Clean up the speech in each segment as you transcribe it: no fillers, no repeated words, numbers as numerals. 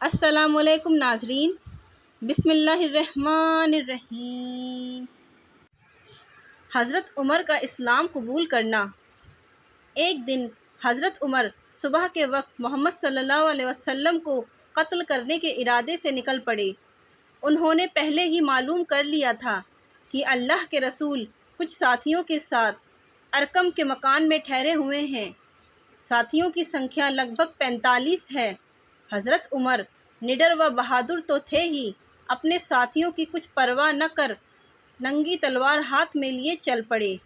السلام علیکم ناظرین، بسم اللہ الرحمن الرحیم۔ حضرت عمر کا اسلام قبول کرنا۔ ایک دن حضرت عمر صبح کے وقت محمد صلی اللہ علیہ وسلم کو قتل کرنے کے ارادے سے نکل پڑے۔ انہوں نے پہلے ہی معلوم کر لیا تھا کہ اللہ کے رسول کچھ ساتھیوں کے ساتھ ارقم کے مکان میں ٹھہرے ہوئے ہیں۔ ساتھیوں کی سنکھیا لگ بھگ 45 ہے۔ حضرت عمر نڈر و بہادر تو تھے ہی، اپنے ساتھیوں کی کچھ پرواہ نہ کر ننگی تلوار ہاتھ میں لیے چل پڑے۔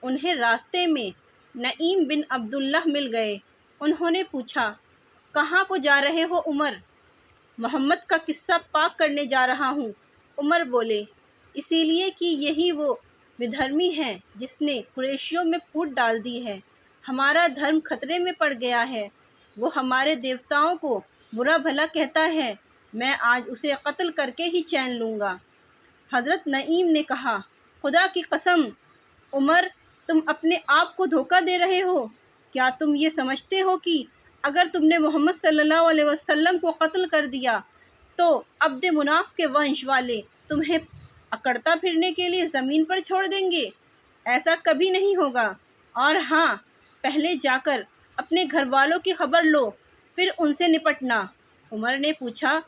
انہیں راستے میں نعیم بن عبداللہ مل گئے۔ انہوں نے پوچھا، کہاں کو جا رہے ہو عمر؟ محمد کا قصہ پاک کرنے جا رہا ہوں، عمر بولے، اسی لیے کہ یہی وہ بدھرمی ہے جس نے قریشیوں میں پھوٹ ڈال دی ہے۔ ہمارا دھرم خطرے میں پڑ گیا ہے، وہ ہمارے دیوتاؤں کو برا بھلا کہتا ہے، میں آج اسے قتل کر کے ہی چین لوں گا۔ حضرت نعیم نے کہا، خدا کی قسم عمر، تم اپنے آپ کو دھوکہ دے رہے ہو۔ کیا تم یہ سمجھتے ہو کہ اگر تم نے محمد صلی اللہ علیہ وسلم کو قتل کر دیا تو عبد مناف کے ونش والے تمہیں اکڑتا پھرنے کے لیے زمین پر چھوڑ دیں گے؟ ایسا کبھی نہیں ہوگا۔ اور ہاں، پہلے جا کر اپنے گھر والوں کی خبر لو، پھر ان سے نپٹنا۔ عمر نے پوچھا،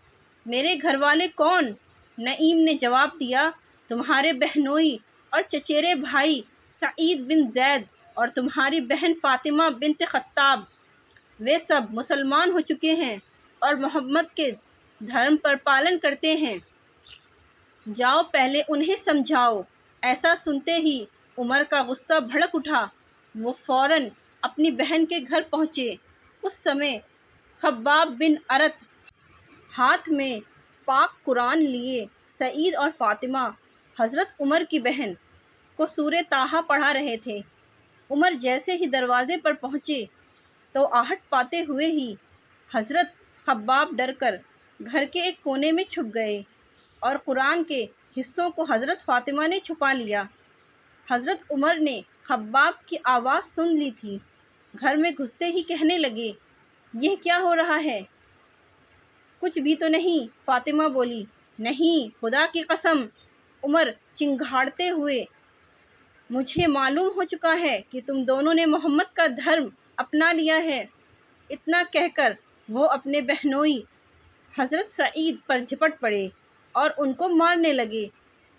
میرے گھر والے کون؟ نعیم نے جواب دیا، تمہارے بہنوئی اور چچیرے بھائی سعید بن زید اور تمہاری بہن فاطمہ بنت خطاب، وہ سب مسلمان ہو چکے ہیں اور محمد کے دھرم پر پالن کرتے ہیں۔ جاؤ پہلے انہیں سمجھاؤ۔ ایسا سنتے ہی عمر کا غصہ بھڑک اٹھا۔ وہ فوراً اپنی بہن کے گھر پہنچے۔ اس سمے خباب بن ارت ہاتھ میں پاک قرآن لیے سعید اور فاطمہ حضرت عمر کی بہن کو سورہ طٰہٰ پڑھا رہے تھے۔ عمر جیسے ہی دروازے پر پہنچے تو آہٹ پاتے ہوئے ہی حضرت خباب ڈر کر گھر کے ایک کونے میں چھپ گئے اور قرآن کے حصوں کو حضرت فاطمہ نے چھپا لیا۔ حضرت عمر نے خباب کی آواز سن لی تھی۔ گھر میں گھستے ہی کہنے لگے، یہ کیا ہو رہا ہے؟ کچھ بھی تو نہیں، فاطمہ بولی۔ نہیں، خدا کی قسم، عمر چنگھاڑتے ہوئے، مجھے معلوم ہو چکا ہے کہ تم دونوں نے محمد کا دھرم اپنا لیا ہے۔ اتنا کہہ کر وہ اپنے بہنوئی حضرت سعید پر جھپٹ پڑے اور ان کو مارنے لگے۔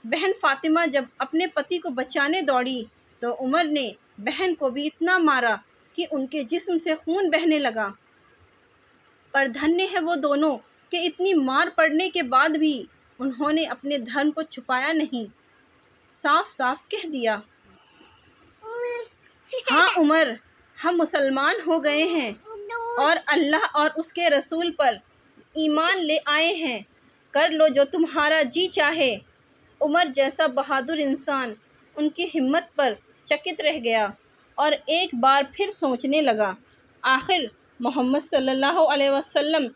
بہن فاطمہ جب اپنے پتی کو بچانے دوڑی تو عمر نے بہن کو بھی اتنا مارا کہ ان کے جسم سے خون بہنے لگا۔ پر دھنیہ ہے وہ دونوں کہ اتنی مار پڑنے کے بعد بھی انہوں نے اپنے دھرم کو چھپایا نہیں، صاف صاف کہہ دیا، ہاں عمر، ہم مسلمان ہو گئے ہیں اور اللہ اور اس کے رسول پر ایمان لے آئے ہیں، کر لو جو تمہارا جی چاہے۔ عمر جیسا بہادر انسان ان کی ہمت پر چکت رہ گیا اور ایک بار پھر سوچنے لگا، آخر محمد صلی اللہ علیہ وسلم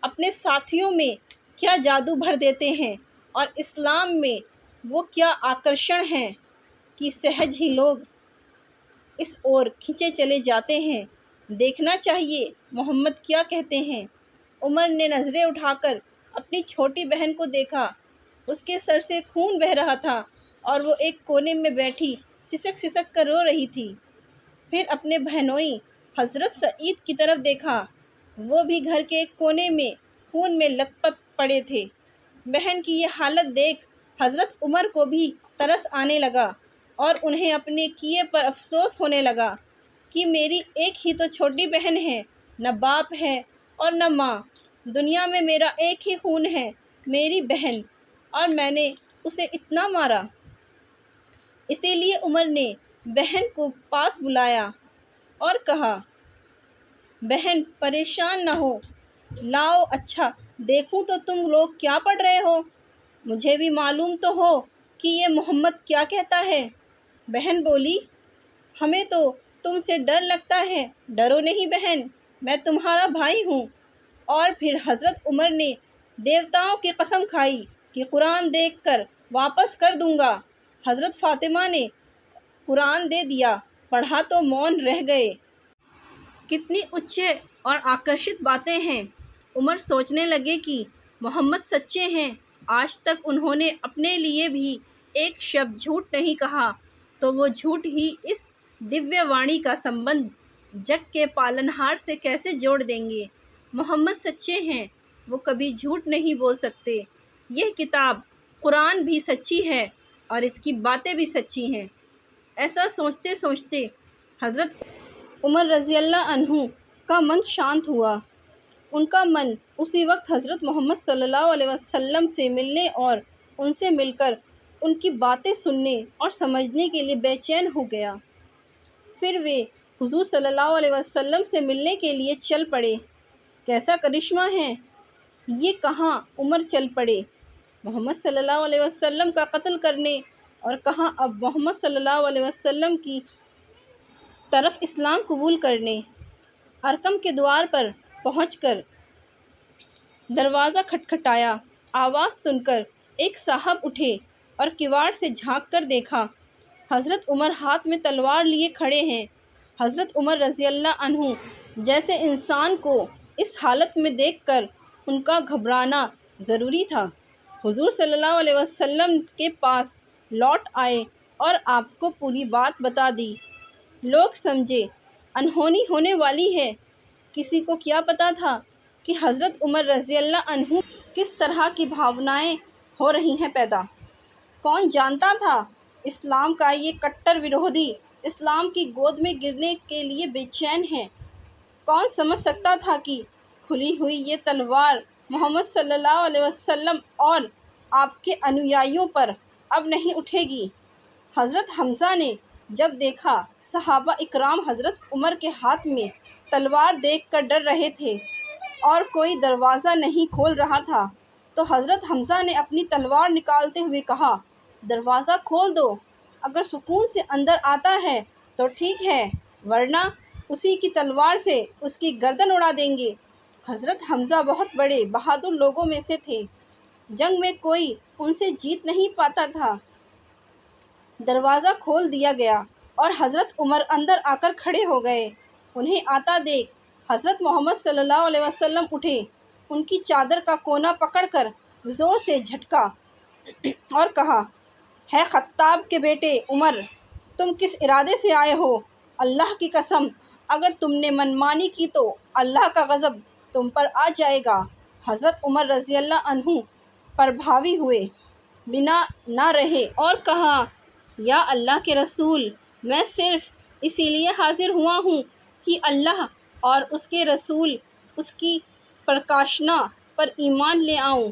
اپنے ساتھیوں میں کیا جادو بھر دیتے ہیں اور اسلام میں وہ کیا آکرشن ہے کہ سہج ہی لوگ اس اور کھنچے چلے جاتے ہیں۔ دیکھنا چاہیے محمد کیا کہتے ہیں۔ عمر نے نظریں اٹھا کر اپنی چھوٹی بہن کو دیکھا۔ اس کے سر سے خون بہہ رہا تھا اور وہ ایک کونے میں بیٹھی سسک سسک کر رو رہی تھی۔ پھر اپنے بہنوئی حضرت سعید کی طرف دیکھا، وہ بھی گھر کے ایک کونے میں خون میں لت پت پڑے تھے۔ بہن کی یہ حالت دیکھ حضرت عمر کو بھی ترس آنے لگا اور انہیں اپنے کیے پر افسوس ہونے لگا کہ میری ایک ہی تو چھوٹی بہن ہے، نہ باپ ہے اور نہ ماں، دنیا میں میرا ایک ہی خون ہے، میری بہن، اور میں نے اسے اتنا مارا۔ اسی لیے عمر نے بہن کو پاس بلایا اور کہا، بہن پریشان نہ ہو، لاؤ اچھا دیکھوں تو تم لوگ کیا پڑھ رہے ہو، مجھے بھی معلوم تو ہو کہ یہ محمد کیا کہتا ہے۔ بہن بولی، ہمیں تو تم سے ڈر لگتا ہے۔ ڈرو نہیں بہن، میں تمہارا بھائی ہوں۔ اور پھر حضرت عمر نے دیوتاؤں کی قسم کھائی کہ قرآن دیکھ کر واپس کر دوں گا۔ حضرت فاطمہ نے قرآن دے دیا، پڑھا تو مون رہ گئے۔ کتنی اچے اور آکرشت باتیں ہیں۔ عمر سوچنے لگے کہ محمد سچے ہیں، آج تک انہوں نے اپنے لیے بھی ایک شبد جھوٹ نہیں کہا، تو وہ جھوٹ ہی اس دیویہ وانی کا سمبند جگ کے پالنہار سے کیسے جوڑ دیں گے؟ محمد سچے ہیں، وہ کبھی جھوٹ نہیں بول سکتے۔ یہ کتاب قرآن بھی سچی ہے اور اس کی باتیں بھی سچی ہیں۔ ایسا سوچتے سوچتے حضرت عمر رضی اللہ عنہ کا من شانت ہوا۔ ان کا من اسی وقت حضرت محمد صلی اللہ علیہ وسلم سے ملنے اور ان سے مل کر ان کی باتیں سننے اور سمجھنے کے لیے بے چین ہو گیا۔ پھر وہ حضور صلی اللہ علیہ وسلم سے ملنے کے لیے چل پڑے۔ کیسا کرشمہ ہے! یہ کہاں عمر چل پڑے محمد صلی اللہ علیہ وسلم کا قتل کرنے، اور کہاں اب محمد صلی اللہ علیہ وسلم کی طرف اسلام قبول کرنے۔ ارقم کے دوار پر پہنچ کر دروازہ کھٹکھٹایا۔ آواز سن کر ایک صاحب اٹھے اور کواڑ سے جھانک کر دیکھا۔ حضرت عمر ہاتھ میں تلوار لیے کھڑے ہیں۔ حضرت عمر رضی اللہ عنہ جیسے انسان کو اس حالت میں دیکھ کر ان کا گھبرانا ضروری تھا۔ حضور صلی اللہ علیہ وسلم کے پاس لوٹ آئے اور آپ کو پوری بات بتا دی۔ لوگ سمجھے انہونی ہونے والی ہے۔ کسی کو کیا پتا تھا کہ حضرت عمر رضی اللہ عنہ کس طرح کی بھاونائیں ہو رہی ہیں پیدا؟ کون جانتا تھا اسلام کا یہ کٹر ورودھی اسلام کی گود میں گرنے کے لیے بے چین ہے؟ کون سمجھ سکتا تھا کہ کھلی ہوئی یہ تلوار محمد صلی اللہ علیہ وسلم اور آپ کے انویائیوں پر اب نہیں اٹھے گی؟ حضرت حمزہ نے جب دیکھا صحابہ اکرام حضرت عمر کے ہاتھ میں تلوار دیکھ کر ڈر رہے تھے اور کوئی دروازہ نہیں کھول رہا تھا، تو حضرت حمزہ نے اپنی تلوار نکالتے ہوئے کہا، دروازہ کھول دو، اگر سکون سے اندر آتا ہے تو ٹھیک ہے، ورنہ اسی کی تلوار سے اس کی گردن اڑا دیں گے۔ حضرت حمزہ بہت بڑے بہادر لوگوں میں سے تھے، جنگ میں کوئی ان سے جیت نہیں پاتا تھا۔ دروازہ کھول دیا گیا اور حضرت عمر اندر آ کر کھڑے ہو گئے۔ انہیں آتا دیکھ حضرت محمد صلی اللہ علیہ وسلم اٹھے، ان کی چادر کا کونا پکڑ کر زور سے جھٹکا اور کہا، ہے خطاب کے بیٹے عمر، تم کس ارادے سے آئے ہو؟ اللہ کی قسم، اگر تم نے منمانی کی تو اللہ کا غضب تم پر آ جائے گا۔ حضرت عمر رضی اللہ عنہ پربھاوی ہوئے بنا نہ رہے اور کہا، یا اللہ کے رسول، میں صرف اسی لیے حاضر ہوا ہوں کہ اللہ اور اس کے رسول اس کی پرکاشنا پر ایمان لے آؤں۔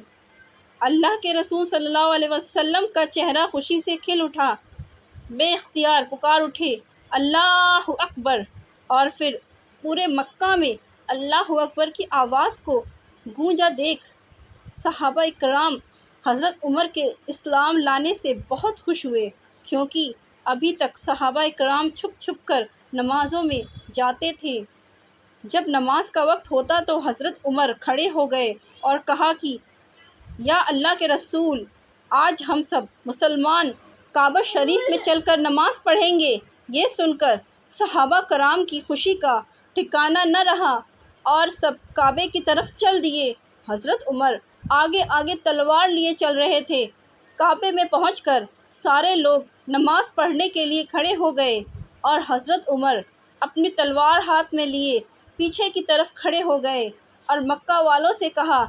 اللہ کے رسول صلی اللہ علیہ وسلم کا چہرہ خوشی سے کھل اٹھا، بے اختیار پکار اٹھے، اللہ اکبر، اور پھر پورے مکہ میں اللہ اکبر کی آواز کو گونجا دیکھ صحابہ اکرام حضرت عمر کے اسلام لانے سے بہت خوش ہوئے، کیونکہ ابھی تک صحابہ اکرام چھپ چھپ کر نمازوں میں جاتے تھے۔ جب نماز کا وقت ہوتا تو حضرت عمر کھڑے ہو گئے اور کہا کہ یا اللہ کے رسول، آج ہم سب مسلمان کعبہ شریف میں چل کر نماز پڑھیں گے۔ یہ سن کر صحابہ کرام کی خوشی کا ٹھکانہ نہ رہا اور سب کعبے کی طرف چل دیے۔ حضرت عمر آگے آگے تلوار لیے چل رہے تھے۔ کعبے میں پہنچ کر سارے لوگ نماز پڑھنے کے لیے کھڑے ہو گئے اور حضرت عمر اپنی تلوار ہاتھ میں لیے پیچھے کی طرف کھڑے ہو گئے اور مکہ والوں سے کہا،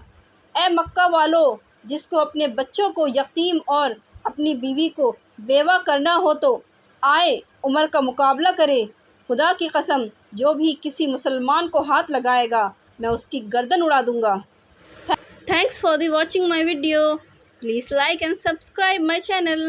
اے مکہ والو، جس کو اپنے بچوں کو یتیم اور اپنی بیوی کو بیوہ کرنا ہو تو آئے عمر کا مقابلہ کرے۔ خدا کی قسم، جو بھی کسی مسلمان کو ہاتھ لگائے گا میں اس کی گردن اڑا دوں گا۔ Thanks for watching my video. Please like and subscribe my channel.